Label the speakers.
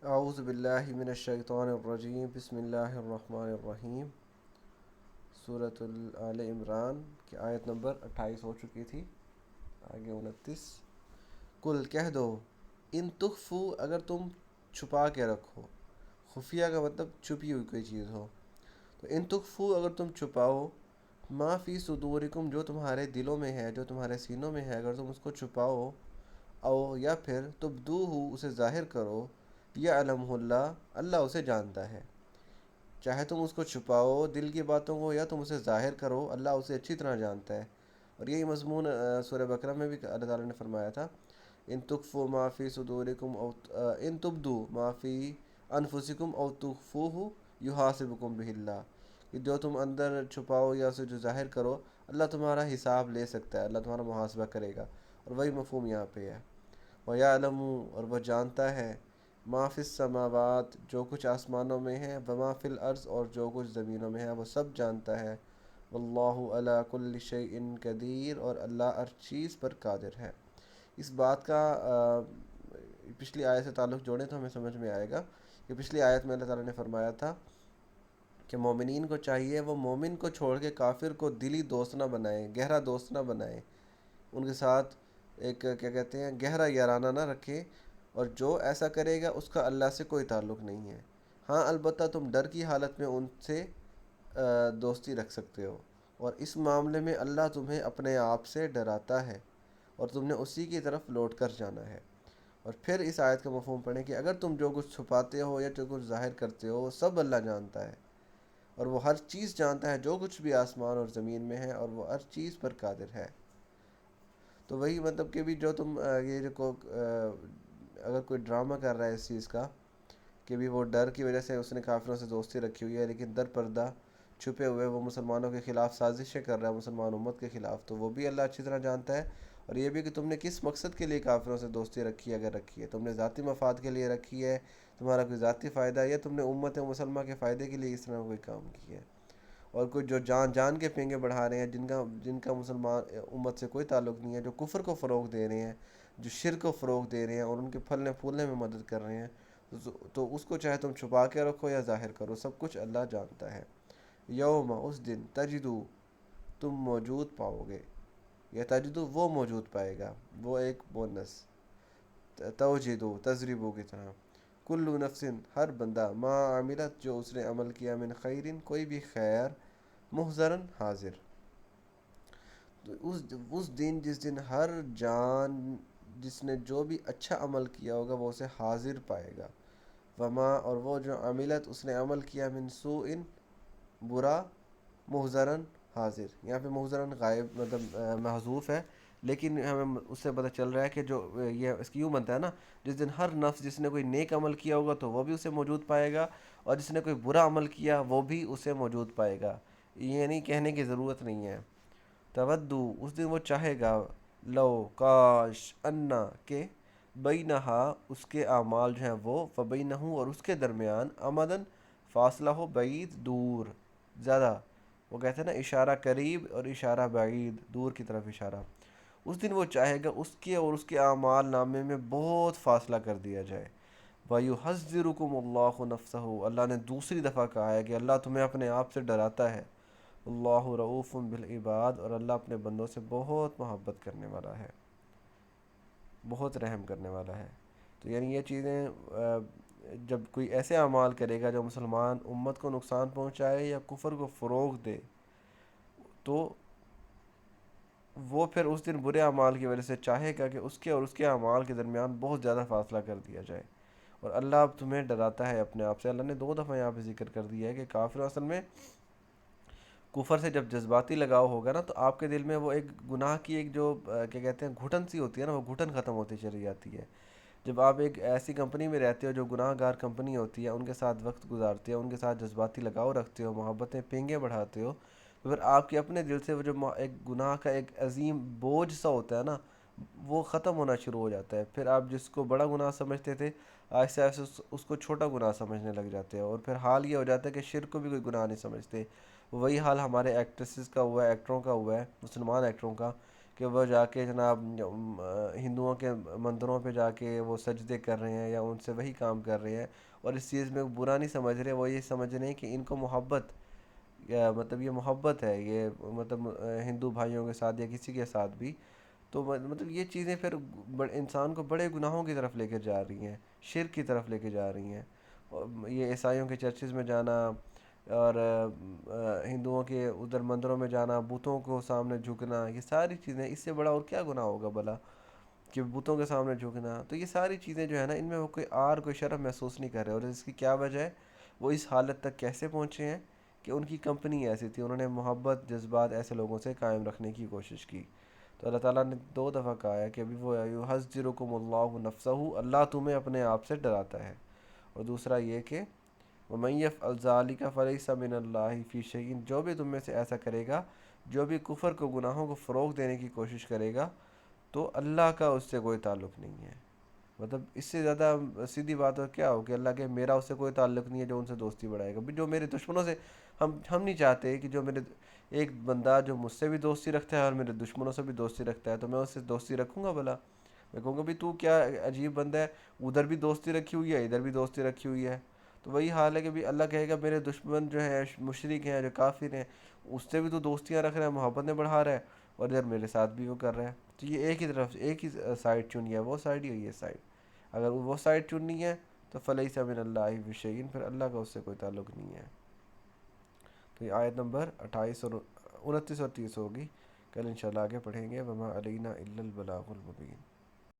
Speaker 1: اعوذ باللہ من الشیطان الرجیم، بسم اللہ الرحمن الرحیم۔ سورۃ آل عمران کی آیت نمبر 28 ہو چکی تھی، آگے 29۔ کل کہہ دو، ان تخفو اگر تم چھپا کے رکھو، خفیہ کا مطلب چھپی ہوئی کوئی چیز ہو، تو ان تخفو اگر تم چھپاؤ، ما فی صدورکم جو تمہارے دلوں میں ہے، جو تمہارے سینوں میں ہے، اگر تم اس کو چھپاؤ، او یا پھر تبدوہ اسے ظاہر کرو، یعلمہ اللہ اللہ اسے جانتا ہے۔ چاہے تم اس کو چھپاؤ دل کی باتوں کو یا تم اسے ظاہر کرو، اللہ اسے اچھی طرح جانتا ہے۔ اور یہی مضمون سورہ بقرہ میں بھی اللہ تعالیٰ نے فرمایا تھا، ان تخفوا ما فی صدورکم او ان تبدو ما فی انفسکم او تخفوہ یحاسبکم بہ اللہ، کہ جو تم اندر چھپاؤ یا اسے جو ظاہر کرو، اللہ تمہارا حساب لے سکتا ہے، اللہ تمہارا محاسبہ کرے گا۔ اور وہی مفہوم یہاں پہ ہے، وَيَعْلَمُ اور وہ جانتا ہے، ما فی السماوات جو کچھ آسمانوں میں ہے، وما فی الارض اور جو کچھ زمینوں میں ہے، وہ سب جانتا ہے۔ واللہ علی کل شیء قدیر اور اللہ ہر چیز پر قادر ہے۔ اس بات کا پچھلی آیت سے تعلق جوڑیں تو ہمیں سمجھ میں آئے گا کہ پچھلی آیت میں اللہ تعالیٰ نے فرمایا تھا کہ مومنین کو چاہیے وہ مومن کو چھوڑ کے کافر کو دلی دوست نہ بنائیں، گہرا دوست نہ بنائیں، ان کے ساتھ ایک کیا کہتے ہیں گہرا یارانہ نہ رکھیں، اور جو ایسا کرے گا اس کا اللہ سے کوئی تعلق نہیں ہے۔ ہاں البتہ تم ڈر کی حالت میں ان سے دوستی رکھ سکتے ہو، اور اس معاملے میں اللہ تمہیں اپنے آپ سے ڈراتا ہے اور تم نے اسی کی طرف لوٹ کر جانا ہے۔ اور پھر اس آیت کا مفہوم پڑھیں کہ اگر تم جو کچھ چھپاتے ہو یا جو کچھ ظاہر کرتے ہو وہ سب اللہ جانتا ہے، اور وہ ہر چیز جانتا ہے جو کچھ بھی آسمان اور زمین میں ہے، اور وہ ہر چیز پر قادر ہے۔ تو وہی مطلب کہ بھی جو تم یہ جو اگر کوئی ڈرامہ کر رہا ہے اس چیز کا کہ بھی وہ ڈر کی وجہ سے اس نے کافروں سے دوستی رکھی ہوئی ہے، لیکن در پردہ چھپے ہوئے وہ مسلمانوں کے خلاف سازشیں کر رہا ہے، مسلمان امت کے خلاف، تو وہ بھی اللہ اچھی طرح جانتا ہے۔ اور یہ بھی کہ تم نے کس مقصد کے لیے کافروں سے دوستی رکھی ہے، اگر رکھی ہے تم نے ذاتی مفاد کے لیے رکھی ہے، تمہارا کوئی ذاتی فائدہ ہے، یا تم نے امت مسلمہ کے فائدے کے لیے اس طرح کوئی کام کیا ہے۔ اور کوئی جو جان جان کے پینگے بڑھا رہے ہیں، جن کا مسلمان امت سے کوئی تعلق نہیں ہے، جو کفر کو فروغ دے رہے ہیں، جو شرک کو فروغ دے رہے ہیں اور ان کے پھلنے پھولنے میں مدد کر رہے ہیں، تو اس کو چاہے تم چھپا کے رکھو یا ظاہر کرو، سب کچھ اللہ جانتا ہے۔ یوم اس دن تجدو تم موجود پاؤ گے، یا تجدو وہ موجود پائے گا، وہ ایک بونس، توجدو تجربوں کی طرح، کلو نفس ہر بندہ، ما عملت جو اس نے عمل کیا، من خیرن کوئی بھی خیر، محضرن حاضر، تو اس دن جس دن ہر جان جس نے جو بھی اچھا عمل کیا ہوگا وہ اسے حاضر پائے گا، وما اور وہ جو عملت اس نے عمل کیا، من سوء برا، محضرن حاضر، یہاں پہ محضرن غائب مطلب محذوف ہے، لیکن ہمیں اس سے پتہ چل رہا ہے کہ جو یہ اس کی یوں بنتا ہے نا، جس دن ہر نفس جس نے کوئی نیک عمل کیا ہوگا تو وہ بھی اسے موجود پائے گا، اور جس نے کوئی برا عمل کیا وہ بھی اسے موجود پائے گا۔ یہ نہیں کہنے کی ضرورت نہیں ہے۔ تودو اس دن وہ چاہے گا، لو کاش، انا کہ، بینہا اس کے اعمال جو ہیں وہ، فبینہ اور اس کے درمیان، امدن فاصلہ ہو، بعید دور زیادہ، وہ کہتے ہیں نا اشارہ قریب اور اشارہ بعید، دور کی طرف اشارہ، اس دن وہ چاہے گا اس کے اور اس کے اعمال نامے میں بہت فاصلہ کر دیا جائے۔ وَيُحَذِّرُكُمُ اللَّهُ نَفْسَهُ اللہ نے دوسری دفعہ کہا ہے کہ اللہ تمہیں اپنے آپ سے ڈراتا ہے۔ اللہ رعوف بالعباد اور اللہ اپنے بندوں سے بہت محبت کرنے والا ہے، بہت رحم کرنے والا ہے۔ تو یعنی یہ چیزیں جب کوئی ایسے اعمال کرے گا جو مسلمان امت کو نقصان پہنچائے یا کفر کو فروغ دے، تو وہ پھر اس دن برے اعمال کی وجہ سے چاہے گا کہ اس کے اور اس کے اعمال کے درمیان بہت زیادہ فاصلہ کر دیا جائے، اور اللہ اب تمہیں ڈراتا ہے اپنے آپ سے۔ اللہ نے دو دفعہ یہاں پہ ذکر کر دیا ہے کہ کافر اصل میں کفر سے جب جذباتی لگاؤ ہوگا نا، تو آپ کے دل میں وہ ایک گناہ کی ایک جو کیا کہتے ہیں گھٹن سی ہوتی ہے نا، وہ گھٹن ختم ہوتی چلی جاتی ہے۔ جب آپ ایک ایسی کمپنی میں رہتے ہو جو گناہ گار کمپنی ہوتی ہے، ان کے ساتھ وقت گزارتے ہو، ان کے ساتھ جذباتی لگاؤ رکھتے ہو، محبتیں پینگے بڑھاتے ہو، تو پھر آپ کے اپنے دل سے وہ جو ایک گناہ کا ایک عظیم بوجھ سا ہوتا ہے نا، وہ ختم ہونا شروع ہو جاتا ہے۔ پھر آپ جس کو بڑا گناہ سمجھتے تھے، آہستہ آہستہ اس کو چھوٹا گناہ سمجھنے لگ جاتے ہیں، اور پھر حال یہ ہو جاتا ہے کہ شرک کو بھی کوئی گناہ نہیں سمجھتے۔ وہی حال ہمارے ایکٹریسز کا ہوا ہے، ایکٹروں کا ہوا ہے، مسلمان ایکٹروں کا، کہ وہ جا کے جناب ہندوؤں کے مندروں پہ جا کے وہ سجدے کر رہے ہیں یا ان سے وہی کام کر رہے ہیں، اور اس چیز میں برا نہیں سمجھ رہے، وہ یہ سمجھ رہے ہیں کہ ان کو محبت، یا مطلب یہ محبت ہے، یہ مطلب ہندو بھائیوں کے ساتھ یا کسی کے ساتھ بھی، تو مطلب یہ چیزیں پھر انسان کو بڑے گناہوں کی طرف لے کے جا رہی ہیں، شرک کی طرف لے کے جا رہی ہیں۔ اور یہ عیسائیوں کے چرچز میں جانا، اور ہندوؤں کے ادھر مندروں میں جانا، بتوں کو سامنے جھکنا، یہ ساری چیزیں، اس سے بڑا اور کیا گناہ ہوگا بھلا کہ بتوں کے سامنے جھکنا؟ تو یہ ساری چیزیں جو ہے نا، ان میں وہ کوئی آر، کوئی شرم محسوس نہیں کر رہے، اور اس کی کیا وجہ ہے؟ وہ اس حالت تک کیسے پہنچے ہیں کہ ان کی کمپنی ایسی تھی، انہوں نے محبت جذبات ایسے لوگوں سے قائم رکھنے کی کوشش کی۔ تو اللہ تعالیٰ نے 2 دفعہ کہا ہے کہ ابھی وہ یحذرکم اللہ نفسہ، اللہ تمہیں اپنے آپ سے ڈراتا ہے، اور دوسرا یہ کہ وَمَن يَفْعَلْ ذَلِكَ فَلَيْسَ مِنَ اللَّهِ فِي شَيْءٍ، جو بھی تم میں سے ایسا کرے گا، جو بھی کفر کو، گناہوں کو فروغ دینے کی کوشش کرے گا، تو اللہ کا اس سے کوئی تعلق نہیں ہے۔ مطلب اس سے زیادہ سیدھی بات اور کیا ہو کہ اللہ کہ میرا اس سے کوئی تعلق نہیں ہے جو ان سے دوستی بڑھائے گا، بھی جو میرے دشمنوں سے، ہم نہیں چاہتے کہ جو میرے ایک بندہ جو مجھ سے بھی دوستی رکھتا ہے اور میرے دشمنوں سے بھی دوستی رکھتا ہے، تو میں اس سے دوستی رکھوں گا بھلا؟ میں کہوں گا بھی تو کیا عجیب بندہ ہے، ادھر بھی دوستی رکھی ہوئی ہے، ادھر بھی دوستی رکھی ہوئی ہے؟ تو وہی حال ہے کہ بھی اللہ کہے گا میرے دشمن جو ہیں، مشرک ہیں، جو کافر ہیں، اس سے بھی تو دوستیاں رکھ رہا ہے، محبتیں بڑھا رہا ہے، اور ادھر میرے ساتھ بھی وہ کر رہا ہے۔ تو یہ ایک ہی طرف، ایک ہی سائڈ چنی ہے، وہ سائڈ ہی یہ سائڈ۔ اگر وہ سائڈ چننی ہے تو فلیس من اللہ فی شیء، پھر اللہ کا اس سے کوئی تعلق نہیں ہے۔ تو یہ آیت نمبر 28 اور 29 اور 30 ہوگی، کل انشاءاللہ آگے پڑھیں گے۔ وما علینا الا البلاغ المبین۔